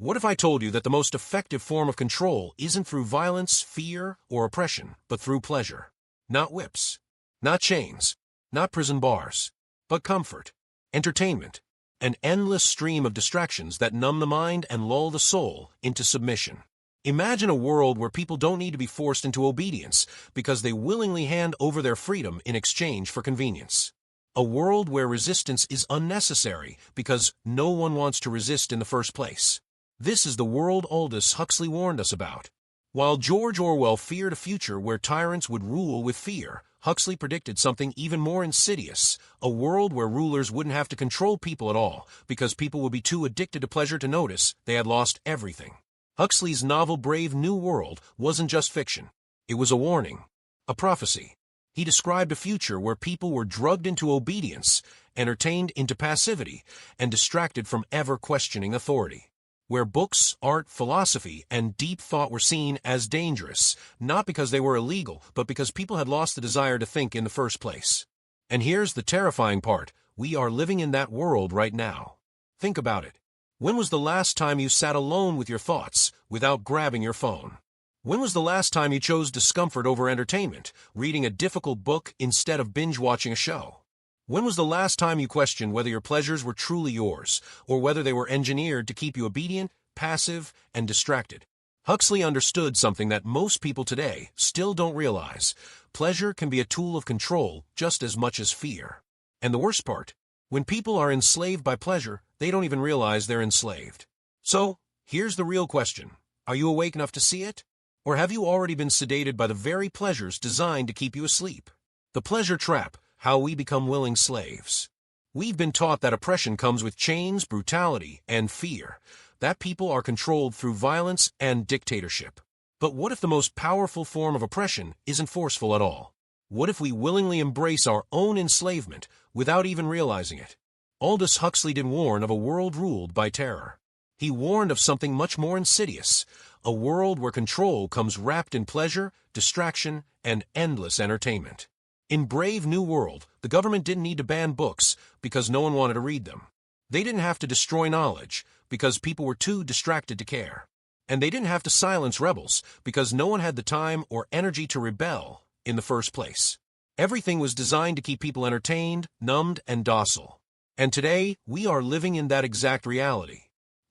What if I told you that the most effective form of control isn't through violence, fear, or oppression, but through pleasure? Not whips, not chains, not prison bars, but comfort, entertainment, an endless stream of distractions that numb the mind and lull the soul into submission. Imagine a world where people don't need to be forced into obedience because they willingly hand over their freedom in exchange for convenience. A world where resistance is unnecessary because no one wants to resist in the first place. This is the world Aldous Huxley warned us about. While George Orwell feared a future where tyrants would rule with fear, Huxley predicted something even more insidious, a world where rulers wouldn't have to control people at all because people would be too addicted to pleasure to notice they had lost everything. Huxley's novel Brave New World wasn't just fiction. It was a warning, a prophecy. He described a future where people were drugged into obedience, entertained into passivity, and distracted from ever questioning authority. Where books, art, philosophy, and deep thought were seen as dangerous, not because they were illegal, but because people had lost the desire to think in the first place. And here's the terrifying part. We are living in that world right now. Think about it. When was the last time you sat alone with your thoughts without grabbing your phone? When was the last time you chose discomfort over entertainment, reading a difficult book instead of binge-watching a show? When was the last time you questioned whether your pleasures were truly yours, or whether they were engineered to keep you obedient, passive, and distracted? Huxley understood something that most people today still don't realize. Pleasure can be a tool of control just as much as fear. And the worst part, when people are enslaved by pleasure, they don't even realize they're enslaved. So, here's the real question. Are you awake enough to see it? Or have you already been sedated by the very pleasures designed to keep you asleep? The pleasure trap. How we become willing slaves. We've been taught that oppression comes with chains, brutality, and fear, that people are controlled through violence and dictatorship. But what if the most powerful form of oppression isn't forceful at all? What if we willingly embrace our own enslavement without even realizing it? Aldous Huxley didn't warn of a world ruled by terror. He warned of something much more insidious, a world where control comes wrapped in pleasure, distraction, and endless entertainment. In Brave New World, the government didn't need to ban books because no one wanted to read them. They didn't have to destroy knowledge because people were too distracted to care. And they didn't have to silence rebels because no one had the time or energy to rebel in the first place. Everything was designed to keep people entertained, numbed, and docile. And today, we are living in that exact reality.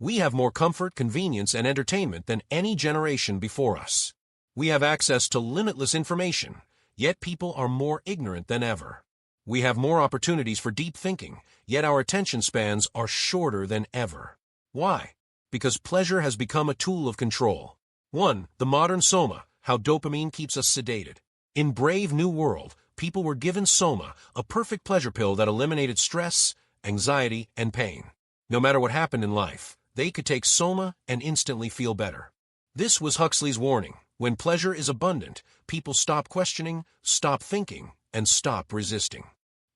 We have more comfort, convenience, and entertainment than any generation before us. We have access to limitless information. Yet people are more ignorant than ever. We have more opportunities for deep thinking, yet our attention spans are shorter than ever. Why? Because pleasure has become a tool of control. 1. The modern soma, how dopamine keeps us sedated. In Brave New World, people were given soma, a perfect pleasure pill that eliminated stress, anxiety, and pain. No matter what happened in life, they could take soma and instantly feel better. This was Huxley's warning. When pleasure is abundant, people stop questioning, stop thinking, and stop resisting.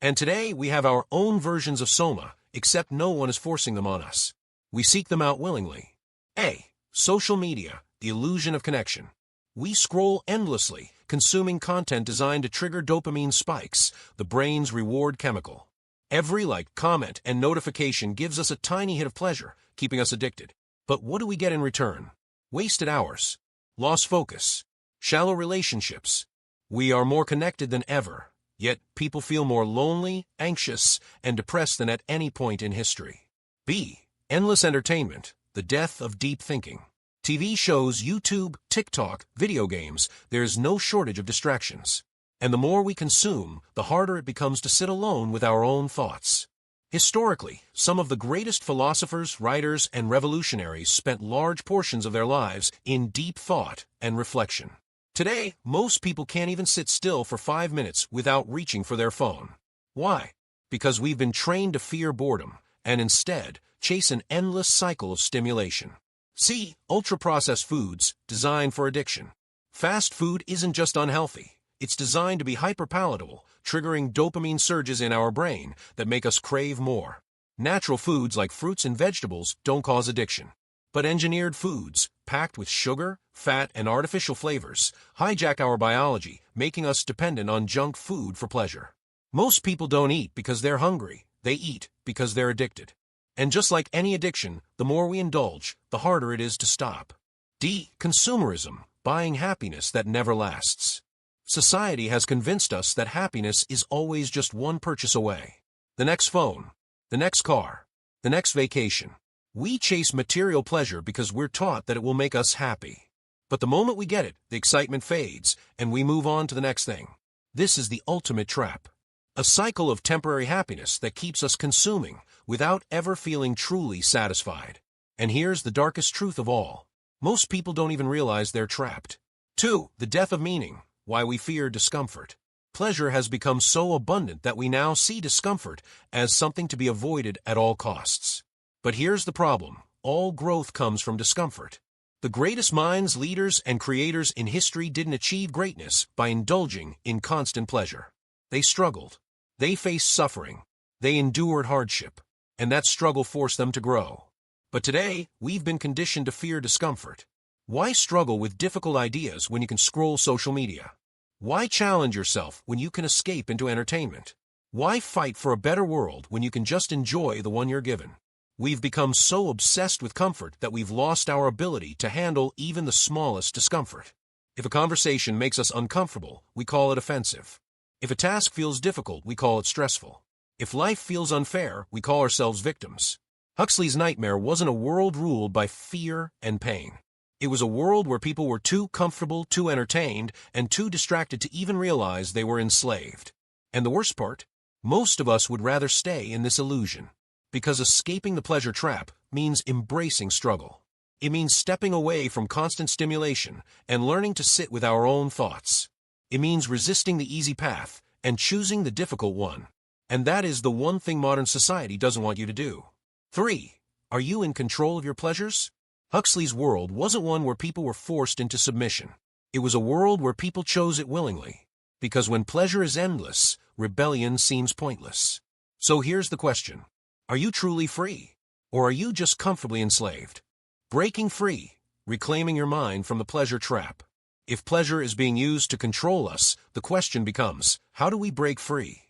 And today, we have our own versions of soma, except no one is forcing them on us. We seek them out willingly. A. Social media, the illusion of connection. We scroll endlessly, consuming content designed to trigger dopamine spikes, the brain's reward chemical. Every like, comment, and notification gives us a tiny hit of pleasure, keeping us addicted. But what do we get in return? Wasted hours. Lost focus. Shallow relationships. We are more connected than ever, yet people feel more lonely, anxious, and depressed than at any point in history. B. Endless entertainment, the death of deep thinking. TV shows, YouTube, TikTok, video games, there's no shortage of distractions. And the more we consume, the harder it becomes to sit alone with our own thoughts. Historically, some of the greatest philosophers, writers, and revolutionaries spent large portions of their lives in deep thought and reflection. Today, most people can't even sit still for 5 minutes without reaching for their phone. Why? Because we've been trained to fear boredom, and instead, chase an endless cycle of stimulation. C. Ultra-processed foods, designed for addiction. Fast food isn't just unhealthy. It's designed to be hyper-palatable, triggering dopamine surges in our brain that make us crave more. Natural foods like fruits and vegetables don't cause addiction. But engineered foods, packed with sugar, fat, and artificial flavors, hijack our biology, making us dependent on junk food for pleasure. Most people don't eat because they're hungry. They eat because they're addicted. And just like any addiction, the more we indulge, the harder it is to stop. D. Consumerism, buying happiness that never lasts. Society has convinced us that happiness is always just one purchase away. The next phone, the next car, the next vacation. We chase material pleasure because we're taught that it will make us happy. But the moment we get it, the excitement fades, and we move on to the next thing. This is the ultimate trap. A cycle of temporary happiness that keeps us consuming without ever feeling truly satisfied. And here's the darkest truth of all. Most people don't even realize they're trapped. 2. The death of meaning, why we fear discomfort. Pleasure has become so abundant that we now see discomfort as something to be avoided at all costs. But here's the problem. All growth comes from discomfort. The greatest minds, leaders, and creators in history didn't achieve greatness by indulging in constant pleasure. They struggled. They faced suffering. They endured hardship. And that struggle forced them to grow. But today, we've been conditioned to fear discomfort. Why struggle with difficult ideas when you can scroll social media? Why challenge yourself when you can escape into entertainment? Why fight for a better world when you can just enjoy the one you're given? We've become so obsessed with comfort that we've lost our ability to handle even the smallest discomfort. If a conversation makes us uncomfortable, we call it offensive. If a task feels difficult, we call it stressful. If life feels unfair, we call ourselves victims. Huxley's nightmare wasn't a world ruled by fear and pain. It was a world where people were too comfortable, too entertained, and too distracted to even realize they were enslaved. And the worst part? Most of us would rather stay in this illusion. Because escaping the pleasure trap means embracing struggle. It means stepping away from constant stimulation and learning to sit with our own thoughts. It means resisting the easy path and choosing the difficult one. And that is the one thing modern society doesn't want you to do. 3. Are you in control of your pleasures? Huxley's world wasn't one where people were forced into submission. It was a world where people chose it willingly. Because when pleasure is endless, rebellion seems pointless. So here's the question. Are you truly free? Or are you just comfortably enslaved? Breaking free, reclaiming your mind from the pleasure trap. If pleasure is being used to control us, the question becomes, how do we break free?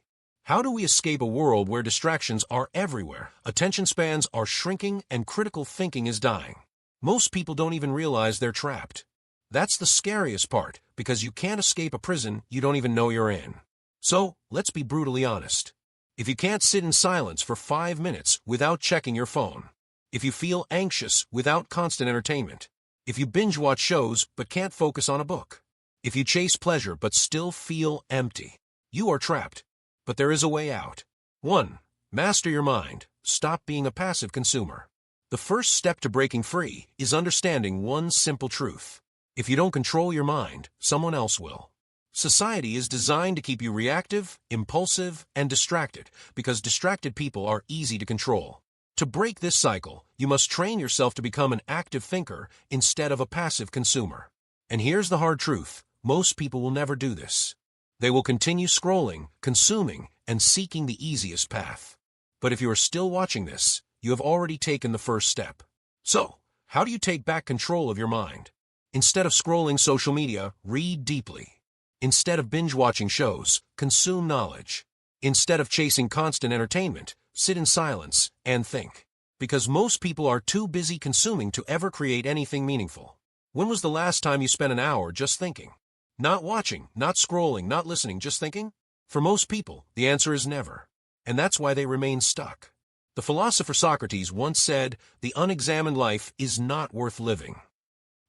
How do we escape a world where distractions are everywhere, attention spans are shrinking, and critical thinking is dying? Most people don't even realize they're trapped. That's the scariest part, because you can't escape a prison you don't even know you're in. So, let's be brutally honest. If you can't sit in silence for 5 minutes without checking your phone, if you feel anxious without constant entertainment, if you binge-watch shows but can't focus on a book, if you chase pleasure but still feel empty, you are trapped. But there is a way out. 1. Master your mind. Stop being a passive consumer. The first step to breaking free is understanding one simple truth. If you don't control your mind, someone else will. Society is designed to keep you reactive, impulsive, and distracted because distracted people are easy to control. To break this cycle, you must train yourself to become an active thinker instead of a passive consumer. And here's the hard truth. Most people will never do this. They will continue scrolling, consuming, and seeking the easiest path. But if you are still watching this, you have already taken the first step. So, how do you take back control of your mind? Instead of scrolling social media, read deeply. Instead of binge-watching shows, consume knowledge. Instead of chasing constant entertainment, sit in silence and think. Because most people are too busy consuming to ever create anything meaningful. When was the last time you spent an hour just thinking? Not watching, not scrolling, not listening, just thinking? For most people, the answer is never. And that's why they remain stuck. The philosopher Socrates once said, "The unexamined life is not worth living."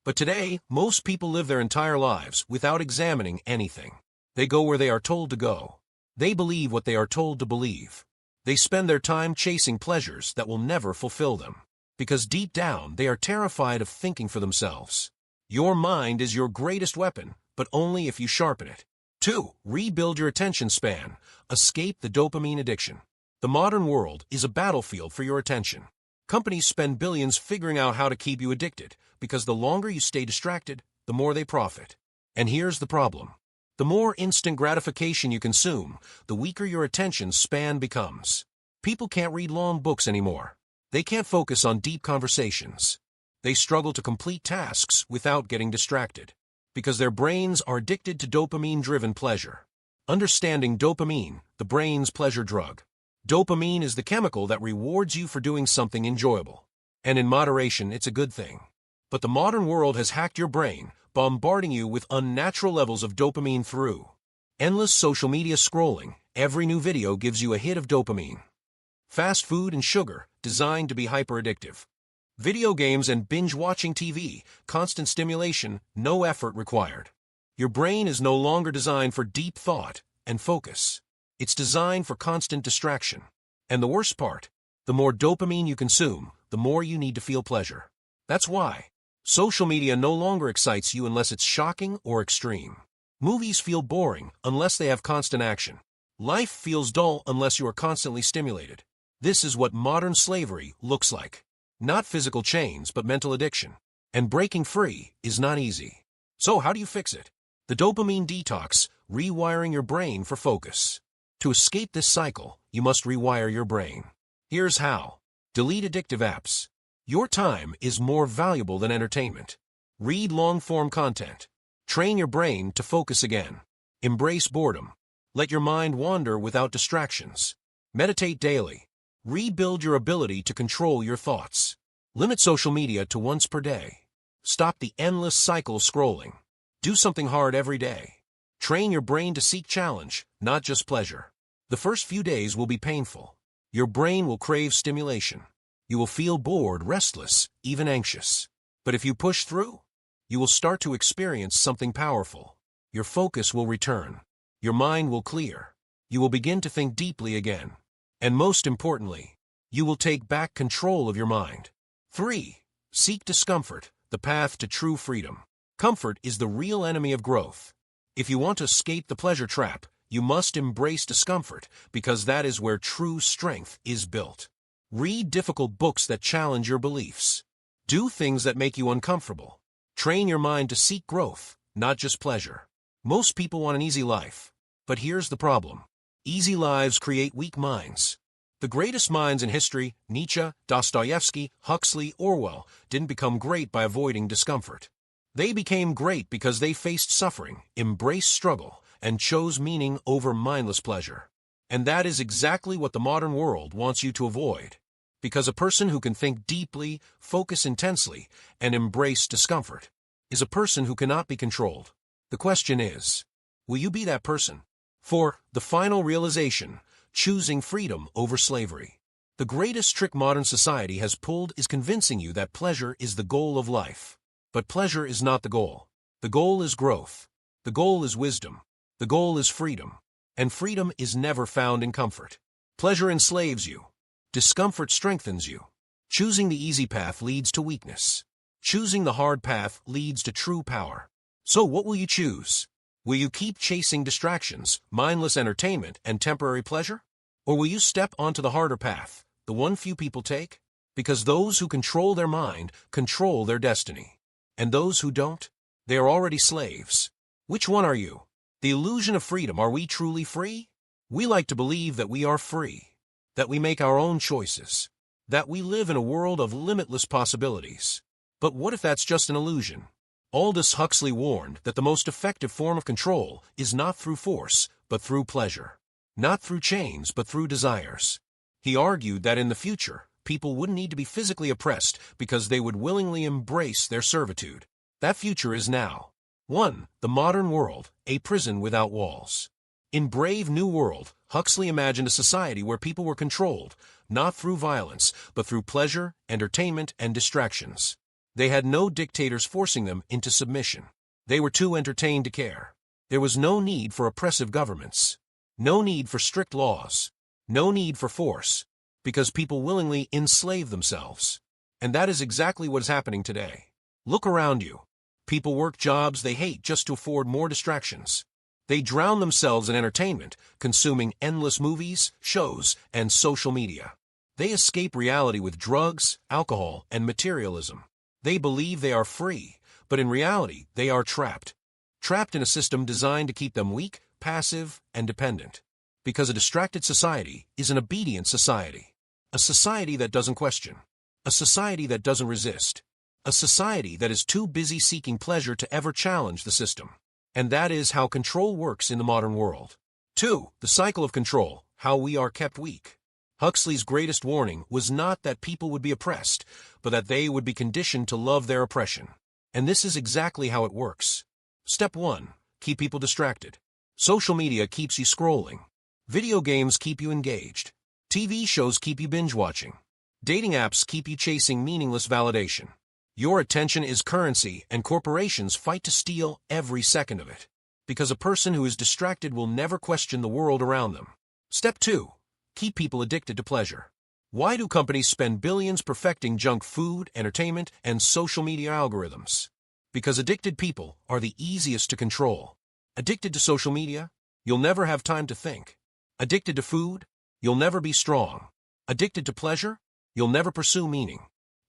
But today, most people live their entire lives without examining anything. They go where they are told to go. They believe what they are told to believe. They spend their time chasing pleasures that will never fulfill them. Because deep down, they are terrified of thinking for themselves. Your mind is your greatest weapon, but only if you sharpen it. 2. Rebuild your attention span. Escape the dopamine addiction. The modern world is a battlefield for your attention. Companies spend billions figuring out how to keep you addicted, because the longer you stay distracted, the more they profit. And here's the problem. The more instant gratification you consume, the weaker your attention span becomes. People can't read long books anymore. They can't focus on deep conversations. They struggle to complete tasks without getting distracted, because their brains are addicted to dopamine-driven pleasure. Understanding dopamine, the brain's pleasure drug. Dopamine is the chemical that rewards you for doing something enjoyable. And in moderation, it's a good thing. But the modern world has hacked your brain, bombarding you with unnatural levels of dopamine through endless social media scrolling. Every new video gives you a hit of dopamine. Fast food and sugar, designed to be hyper-addictive. Video games and binge-watching TV, constant stimulation, no effort required. Your brain is no longer designed for deep thought and focus. It's designed for constant distraction. And the worst part, the more dopamine you consume, the more you need to feel pleasure. That's why social media no longer excites you unless it's shocking or extreme. Movies feel boring unless they have constant action. Life feels dull unless you are constantly stimulated. This is what modern slavery looks like. Not physical chains, but mental addiction. And breaking free is not easy. So how do you fix it? The dopamine detox, rewiring your brain for focus. To escape this cycle, you must rewire your brain. Here's how. Delete addictive apps. Your time is more valuable than entertainment. Read long-form content. Train your brain to focus again. Embrace boredom. Let your mind wander without distractions. Meditate daily. Rebuild your ability to control your thoughts. Limit social media to once per day. Stop the endless cycle scrolling. Do something hard every day. Train your brain to seek challenge, not just pleasure. The first few days will be painful. Your brain will crave stimulation. You will feel bored, restless, even anxious. But if you push through, you will start to experience something powerful. Your focus will return. Your mind will clear. You will begin to think deeply again. And most importantly, you will take back control of your mind. 3. Seek discomfort, the path to true freedom. Comfort is the real enemy of growth. If you want to escape the pleasure trap, you must embrace discomfort, because that is where true strength is built. Read difficult books that challenge your beliefs. Do things that make you uncomfortable. Train your mind to seek growth, not just pleasure. Most people want an easy life. But here's the problem. Easy lives create weak minds. The greatest minds in history, Nietzsche, Dostoevsky, Huxley, Orwell, didn't become great by avoiding discomfort. They became great because they faced suffering, embraced struggle, and chose meaning over mindless pleasure. And that is exactly what the modern world wants you to avoid. Because a person who can think deeply, focus intensely, and embrace discomfort is a person who cannot be controlled. The question is, will you be that person? For the final realization, choosing freedom over slavery. The greatest trick modern society has pulled is convincing you that pleasure is the goal of life. But pleasure is not the goal. The goal is growth. The goal is wisdom. The goal is freedom. And freedom is never found in comfort. Pleasure enslaves you. Discomfort strengthens you. Choosing the easy path leads to weakness. Choosing the hard path leads to true power. So what will you choose? Will you keep chasing distractions, mindless entertainment, and temporary pleasure? Or will you step onto the harder path, the one few people take? Because those who control their mind control their destiny. And those who don't, they are already slaves. Which one are you? The illusion of freedom. Are we truly free? We like to believe that we are free, that we make our own choices, that we live in a world of limitless possibilities. But what if that's just an illusion? Aldous Huxley warned that the most effective form of control is not through force, but through pleasure. Not through chains, but through desires. He argued that in the future, people wouldn't need to be physically oppressed because they would willingly embrace their servitude. That future is now. 1. The modern world, a prison without walls. In Brave New World, Huxley imagined a society where people were controlled, not through violence, but through pleasure, entertainment, and distractions. They had no dictators forcing them into submission. They were too entertained to care. There was no need for oppressive governments. No need for strict laws. No need for force. Because people willingly enslave themselves. And that is exactly what is happening today. Look around you. People work jobs they hate just to afford more distractions. They drown themselves in entertainment, consuming endless movies, shows, and social media. They escape reality with drugs, alcohol, and materialism. They believe they are free, but in reality, they are trapped. Trapped in a system designed to keep them weak, passive, and dependent. Because a distracted society is an obedient society. A society that doesn't question. A society that doesn't resist. A society that is too busy seeking pleasure to ever challenge the system. And that is how control works in the modern world. 2. The cycle of control, how we are kept weak. Huxley's greatest warning was not that people would be oppressed, but that they would be conditioned to love their oppression. And this is exactly how it works. Step 1. Keep people distracted. Social media keeps you scrolling. Video games keep you engaged. TV shows keep you binge-watching. Dating apps keep you chasing meaningless validation. Your attention is currency, and corporations fight to steal every second of it. Because a person who is distracted will never question the world around them. Step 2. Keep people addicted to pleasure. Why do companies spend billions perfecting junk food, entertainment, and social media algorithms? Because addicted people are the easiest to control. Addicted to social media? You'll never have time to think. Addicted to food? You'll never be strong. Addicted to pleasure? You'll never pursue meaning.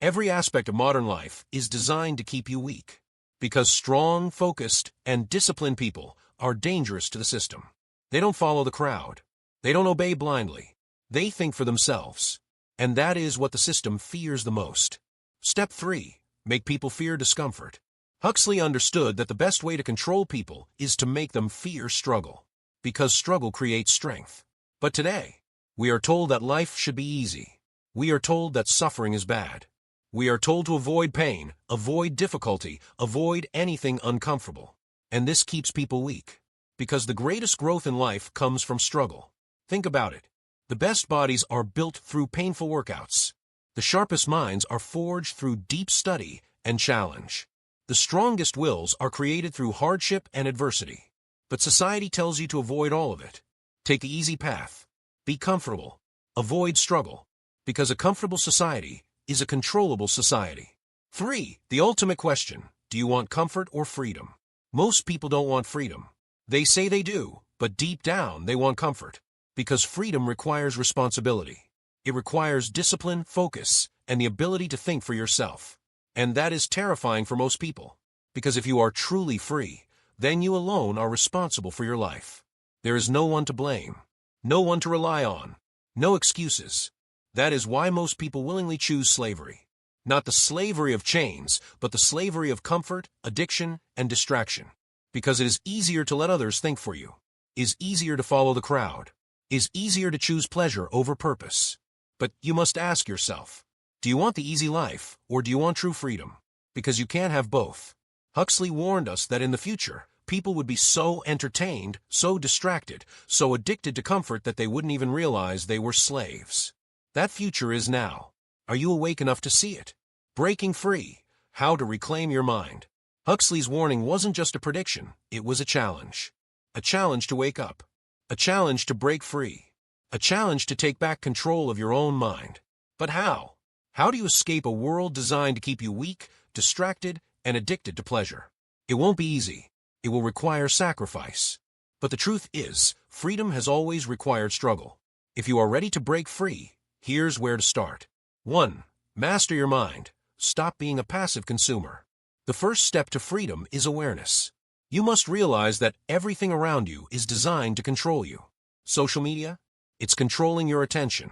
Every aspect of modern life is designed to keep you weak. Because strong, focused, and disciplined people are dangerous to the system. They don't follow the crowd. They don't obey blindly. They think for themselves. And that is what the system fears the most. Step 3. Make people fear discomfort. Huxley understood that the best way to control people is to make them fear struggle. Because struggle creates strength. But today, we are told that life should be easy. We are told that suffering is bad. We are told to avoid pain, avoid difficulty, avoid anything uncomfortable. And this keeps people weak. Because the greatest growth in life comes from struggle. Think about it. The best bodies are built through painful workouts. The sharpest minds are forged through deep study and challenge. The strongest wills are created through hardship and adversity. But society tells you to avoid all of it. Take the easy path. Be comfortable. Avoid struggle. Because a comfortable society is a controllable society. 3. The ultimate question. Do you want comfort or freedom? Most people don't want freedom. They say they do, but deep down they want comfort. Because freedom requires responsibility. It requires discipline, focus, and the ability to think for yourself. And that is terrifying for most people. Because if you are truly free, then you alone are responsible for your life. There is no one to blame. No one to rely on. No excuses. That is why most people willingly choose slavery. Not the slavery of chains, but the slavery of comfort, addiction, and distraction. Because it is easier to let others think for you. Is easier to follow the crowd. Is easier to choose pleasure over purpose. But you must ask yourself, do you want the easy life, or do you want true freedom? Because you can't have both. Huxley warned us that in the future, people would be so entertained, so distracted, so addicted to comfort that they wouldn't even realize they were slaves. That future is now. Are you awake enough to see it? Breaking Free. How to Reclaim Your Mind. Huxley's warning wasn't just a prediction, it was a challenge. A challenge to wake up. A challenge to break free. A challenge to take back control of your own mind. But how? How do you escape a world designed to keep you weak, distracted, and addicted to pleasure? It won't be easy. It will require sacrifice. But the truth is, freedom has always required struggle. If you are ready to break free, here's where to start. 1. Master your mind. Stop being a passive consumer. The first step to freedom is awareness. You must realize that everything around you is designed to control you. Social media? It's controlling your attention.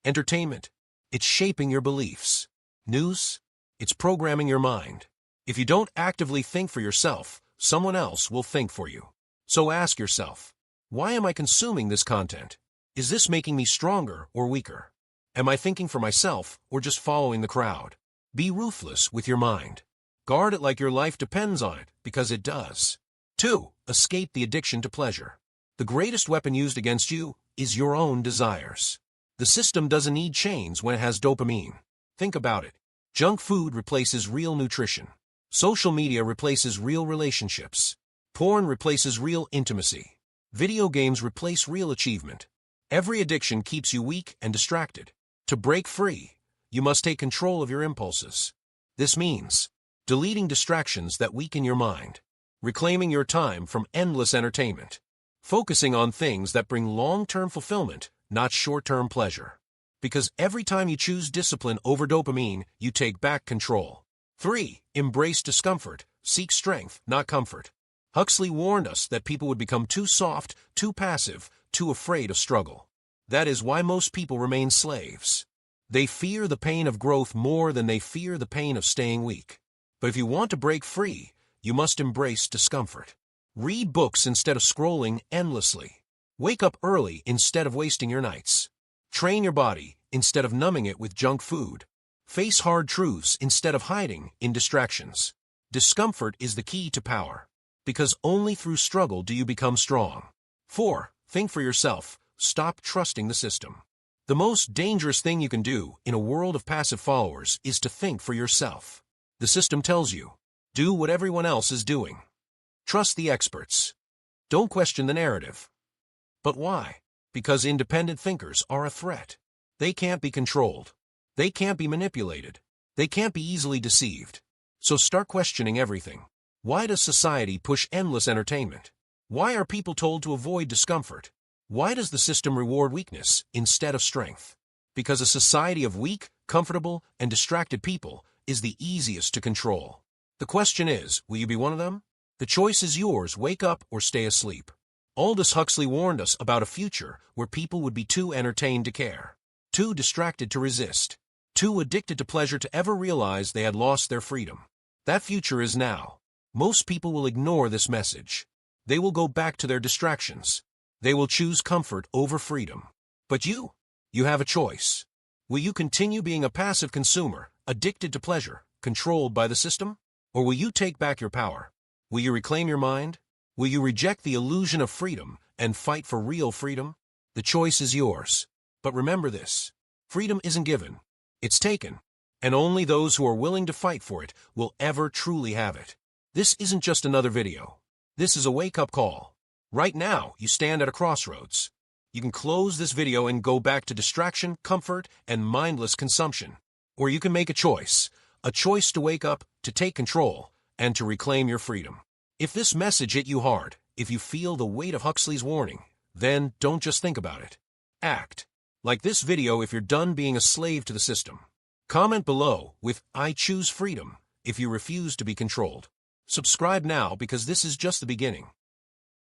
Entertainment? It's shaping your beliefs. News? It's programming your mind. If you don't actively think for yourself, someone else will think for you. So ask yourself, why am I consuming this content? Is this making me stronger or weaker? Am I thinking for myself or just following the crowd? Be ruthless with your mind. Guard it like your life depends on it, because it does. 2. Escape the addiction to pleasure. The greatest weapon used against you is your own desires. The system doesn't need chains when it has dopamine. Think about it. Junk food replaces real nutrition. Social media replaces real relationships. Porn replaces real intimacy. Video games replace real achievement. Every addiction keeps you weak and distracted. To break free, you must take control of your impulses. This means deleting distractions that weaken your mind, reclaiming your time from endless entertainment, focusing on things that bring long-term fulfillment, not short-term pleasure. Because every time you choose discipline over dopamine, you take back control. 3. Embrace discomfort. Seek strength, not comfort. Huxley warned us that people would become too soft, too passive, too afraid of struggle. That is why most people remain slaves. They fear the pain of growth more than they fear the pain of staying weak. But if you want to break free, you must embrace discomfort. Read books instead of scrolling endlessly. Wake up early instead of wasting your nights. Train your body instead of numbing it with junk food. Face hard truths instead of hiding in distractions. Discomfort is the key to power, because only through struggle do you become strong. 4. Think for yourself. Stop trusting the system. The most dangerous thing you can do in a world of passive followers is to think for yourself. The system tells you, do what everyone else is doing. Trust the experts. Don't question the narrative. But why? Because independent thinkers are a threat. They can't be controlled. They can't be manipulated. They can't be easily deceived. So start questioning everything. Why does society push endless entertainment? Why are people told to avoid discomfort? Why does the system reward weakness instead of strength? Because a society of weak, comfortable, and distracted people is the easiest to control. The question is, will you be one of them? The choice is yours. Wake up or stay asleep. Aldous Huxley warned us about a future where people would be too entertained to care, too distracted to resist, too addicted to pleasure to ever realize they had lost their freedom. That future is now. Most people will ignore this message. They will go back to their distractions. They will choose comfort over freedom. But you have a choice. Will you continue being a passive consumer, addicted to pleasure, controlled by the system? Or will you take back your power? Will you reclaim your mind? Will you reject the illusion of freedom and fight for real freedom? The choice is yours. But remember this: freedom isn't given, it's taken. And only those who are willing to fight for it will ever truly have it. This isn't just another video. This is a wake-up call. Right now, you stand at a crossroads. You can close this video and go back to distraction, comfort, and mindless consumption. Or you can make a choice to wake up, to take control, and to reclaim your freedom. If this message hit you hard, if you feel the weight of Huxley's warning, then don't just think about it. Act. Like this video if you're done being a slave to the system. Comment below with "I choose freedom" if you refuse to be controlled. Subscribe now because this is just the beginning.